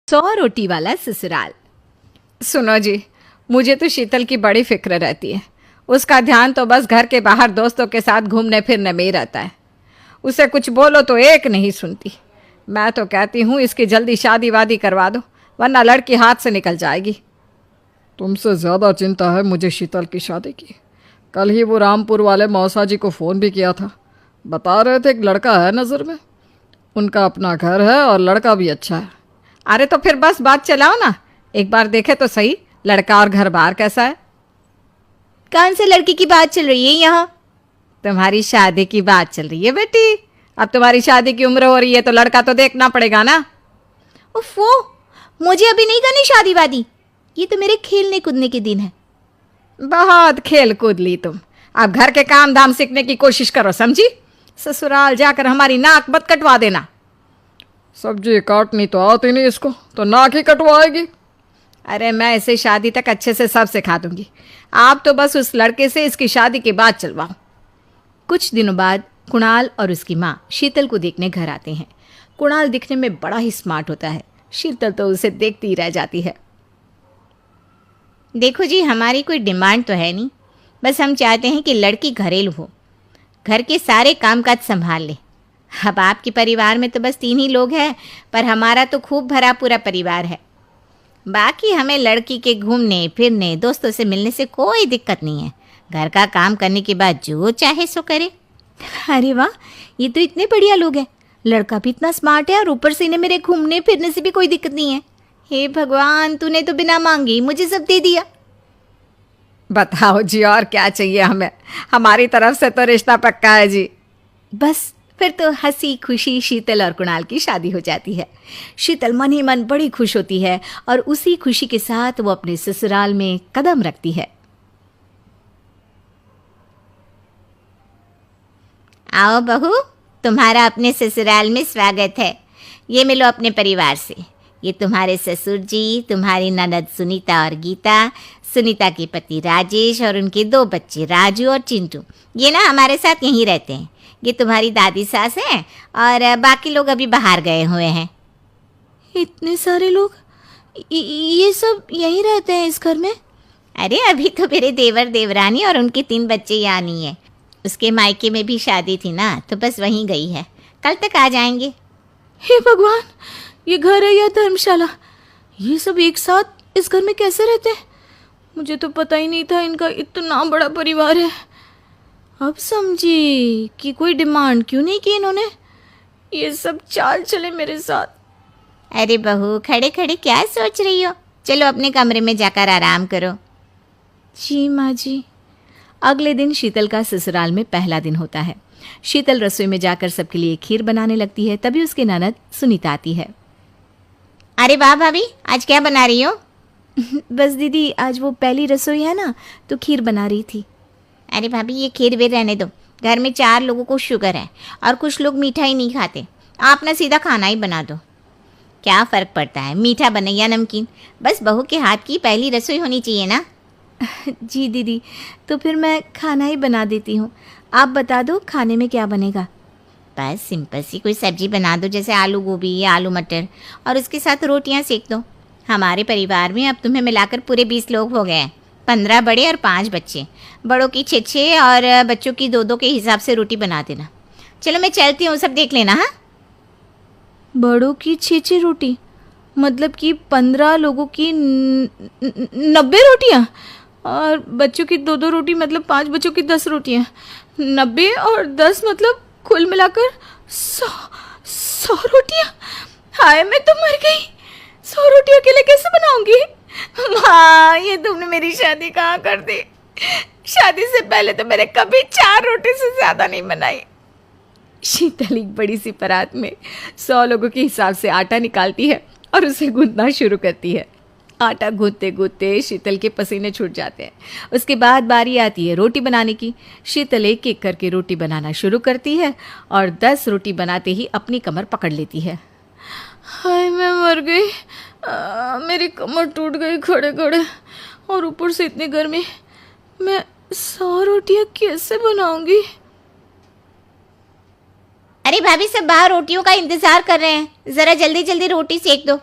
100 रोटी वाला ससुराल। सुनो जी, मुझे तो शीतल की बड़ी फिक्र रहती है। उसका ध्यान तो बस घर के बाहर दोस्तों के साथ घूमने फिरने में ही रहता है। उसे कुछ बोलो तो एक नहीं सुनती। मैं तो कहती हूँ इसकी जल्दी शादी वादी करवा दो, वरना लड़की हाथ से निकल जाएगी। तुमसे ज़्यादा चिंता है मुझे शीतल की शादी की। कल ही वो रामपुर वाले मौसा जी को फ़ोन भी किया था। बता रहे थे एक लड़का है नज़र में। उनका अपना घर है और लड़का भी अच्छा है। अरे तो फिर बस बात चलाओ ना, एक बार देखे तो सही लड़का और घर बार कैसा है। कौन से लड़की की बात चल रही है यहाँ? तुम्हारी शादी की बात चल रही है बेटी। अब तुम्हारी शादी की उम्र हो रही है तो लड़का तो देखना पड़ेगा ना। उफ़ो, मुझे अभी नहीं करनी शादी वादी। ये तो मेरे खेलने कूदने के दिन है। बहुत खेल कूद ली तुम। अब घर के काम धाम सीखने की कोशिश करो, समझी? ससुराल जाकर हमारी नाक मत कटवा देना। सब्जी काटनी तो आती नहीं इसको, तो नाक ही कटवाएगी। अरे मैं इसे शादी तक अच्छे से सब सिखा दूंगी। आप तो बस उस लड़के से इसकी शादी के बाद चलवाओ। कुछ दिनों बाद कुणाल और उसकी माँ शीतल को देखने घर आते हैं। कुणाल दिखने में बड़ा ही स्मार्ट होता है। शीतल तो उसे देखती ही रह जाती है। देखो जी, हमारी कोई डिमांड तो है नहीं, बस हम चाहते हैं कि लड़की घरेलू हो, घर के सारे कामकाज संभाल ले। अब आपके परिवार में तो बस 3 ही लोग हैं, पर हमारा तो खूब भरा पूरा परिवार है। बाकी हमें लड़की के घूमने फिरने दोस्तों से मिलने से कोई दिक्कत नहीं है। घर का काम करने के बाद जो चाहे सो करे। अरे वाह, ये तो इतने बढ़िया लोग हैं। लड़का भी इतना स्मार्ट है और ऊपर से इन्हें मेरे घूमने फिरने से भी कोई दिक्कत नहीं है। हे भगवान, तूने तो बिना मांगे ही मुझे सब दे दिया। बताओ जी, और क्या चाहिए हमें? हमारी तरफ से तो रिश्ता पक्का है जी। बस फिर तो हंसी खुशी शीतल और कुणाल की शादी हो जाती है। शीतल मन ही मन बड़ी खुश होती है और उसी खुशी के साथ वो अपने ससुराल में कदम रखती है। आओ बहू, तुम्हारा अपने ससुराल में स्वागत है। ये मिलो अपने परिवार से। ये तुम्हारे ससुर जी, तुम्हारी ननद सुनीता और गीता, सुनीता के पति राजेश और उनके 2 बच्चे राजू और चिंटू। ये ना हमारे साथ यहीं रहते हैं। ये तुम्हारी दादी सास हैं और बाकी लोग अभी बाहर गए हुए हैं। इतने सारे लोग, ये सब यहीं रहते हैं इस घर में? अरे अभी तो मेरे देवर देवरानी और उनके 3 बच्चे यहाँ नहीं है। उसके मायके में भी शादी थी ना, तो बस वहीं गई है। कल तक आ जाएंगे। हे भगवान, ये घर है या धर्मशाला? ये सब एक साथ इस घर में कैसे रहते हैं? मुझे तो पता ही नहीं था इनका इतना बड़ा परिवार है। अब समझी कि कोई डिमांड क्यों नहीं की इन्होंने। ये सब चाल चले मेरे साथ। अरे बहू, खड़े खड़े क्या सोच रही हो? चलो अपने कमरे में जाकर आराम करो। जी माँ जी। अगले दिन शीतल का ससुराल में पहला दिन होता है। शीतल रसोई में जाकर सबके लिए खीर बनाने लगती है। तभी उसकी ननद सुनीता आती है। अरे वाह भाभी, आज क्या बना रही हो? बस दीदी, आज वो पहली रसोई है ना, तो खीर बना रही थी। अरे भाभी, ये खीर वीर रहने दो। घर में 4 लोगों को शुगर है और कुछ लोग मीठा ही नहीं खाते। आप ना सीधा खाना ही बना दो। क्या फ़र्क पड़ता है मीठा बने या नमकीन? बस बहू के हाथ की पहली रसोई होनी चाहिए ना। जी दीदी, तो फिर मैं खाना ही बना देती हूँ। आप बता दो खाने में क्या बनेगा? बस सिंपल सी कोई सब्जी बना दो, जैसे आलू गोभी या आलू मटर, और उसके साथ रोटियां सेक दो। हमारे परिवार में अब तुम्हें मिलाकर पूरे 20 लोग हो गए हैं। 15 बड़े और 5 बच्चे। बड़ों की 6 और बच्चों की 2 के हिसाब से रोटी बना देना। चलो मैं चलती हूँ, सब देख लेना। हाँ, बड़ों की 6 रोटी मतलब कि 15 लोगों की 90 रोटियाँ, और बच्चों की 2 रोटी मतलब 5 बच्चों की 10 रोटियाँ। 90 और 10 मतलब कुल मिलाकर 100 रोटियाँ। हाय, मैं तो मर गई। 100 रोटी अकेले कैसे बनाऊंगी? माँ, ये तुमने मेरी शादी कहाँ कर दी? शादी से पहले तो मैंने कभी 4 रोटी से ज़्यादा नहीं बनाई। शीतल एक बड़ी सी परात में 100 लोगों के हिसाब से आटा निकालती है और उसे गूंथना शुरू करती है। आटा गूंथते गूंथते शीतल के पसीने छूट जाते हैं। उसके बाद बारी आती है रोटी बनाने की। शीतल एक एक करके रोटी बनाना शुरू करती है और 10 रोटी बनाते ही अपनी कमर पकड़ लेती है। हाय, मैं मर गई। मेरी कमर टूट गई खड़े खड़े, और ऊपर से इतनी गर्मी। मैं 100 रोटियाँ कैसे बनाऊंगी? अरे भाभी, सब बाहर रोटियों का इंतजार कर रहे हैं। ज़रा जल्दी जल्दी रोटी सेक दो।